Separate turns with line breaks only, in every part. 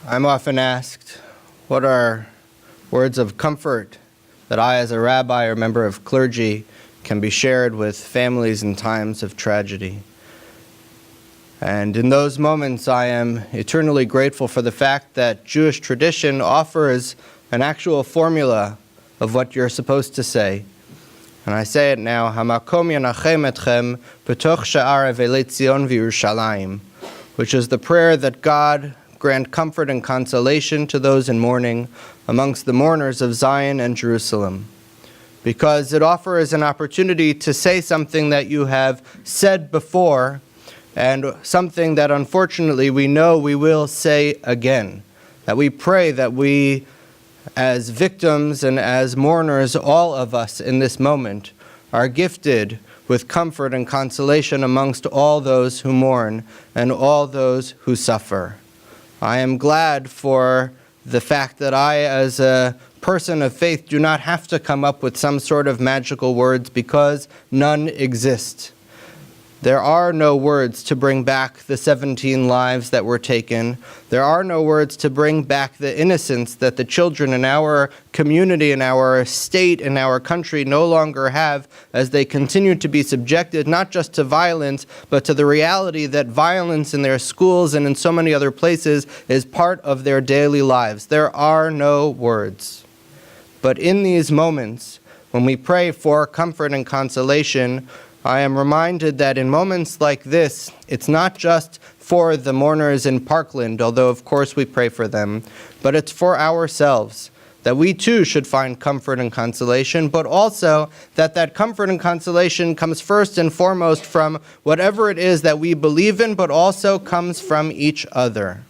I'm often asked, what are words of comfort that I, as a rabbi or member of clergy, can be shared with families in times of tragedy? And in those moments, I am eternally grateful for the fact that Jewish tradition offers an actual formula of what you're supposed to say. And I say it now, Hamakom yanachem etchem b'toch sha'ar evelei Tzion v'Yerushalayim, which is the prayer that God grant comfort and consolation to those in mourning amongst the mourners of Zion and Jerusalem, because it offers an opportunity to say something that you have said before and something that unfortunately we know we will say again, that we pray that we, as victims and as mourners, all of us in this moment, are gifted with comfort and consolation amongst all those who mourn and all those who suffer. I am glad for the fact that I, as a person of faith, do not have to come up with some sort of magical words, because none exist. There are no words to bring back the 17 lives that were taken. There are no words to bring back the innocence that the children in our community, in our state, in our country no longer have, as they continue to be subjected not just to violence, but to the reality that violence in their schools and in so many other places is part of their daily lives. There are no words. But in these moments, when we pray for comfort and consolation, I am reminded that in moments like this, it's not just for the mourners in Parkland, although of course we pray for them, but it's for ourselves, that we too should find comfort and consolation, but also that comfort and consolation comes first and foremost from whatever it is that we believe in, but also comes from each other.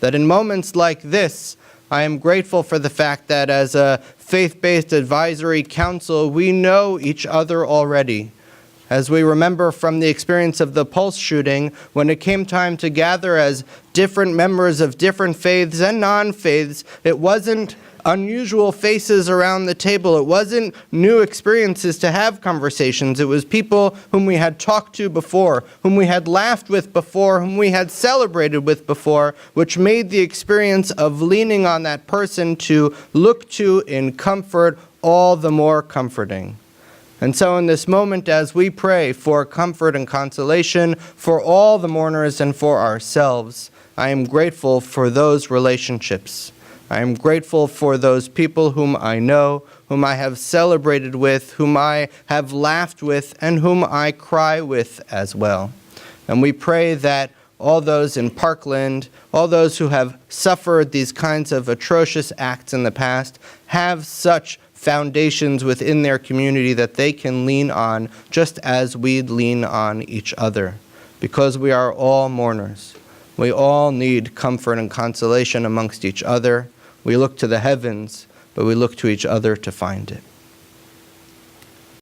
That in moments like this, I am grateful for the fact that as a faith-based advisory council, we know each other already. As we remember from the experience of the Pulse shooting, when it came time to gather as different members of different faiths and non-faiths, it wasn't unusual faces around the table. It wasn't new experiences to have conversations. It was people whom we had talked to before, whom we had laughed with before, whom we had celebrated with before, which made the experience of leaning on that person to look to in comfort all the more comforting. And so in this moment, as we pray for comfort and consolation for all the mourners and for ourselves, I am grateful for those relationships. I am grateful for those people whom I know, whom I have celebrated with, whom I have laughed with, and whom I cry with as well. And we pray that all those in Parkland, all those who have suffered these kinds of atrocious acts in the past, have such foundations within their community that they can lean on, just as we lean on each other, because we are all mourners. We all need comfort and consolation amongst each other. We look to the heavens, but we look to each other to find it.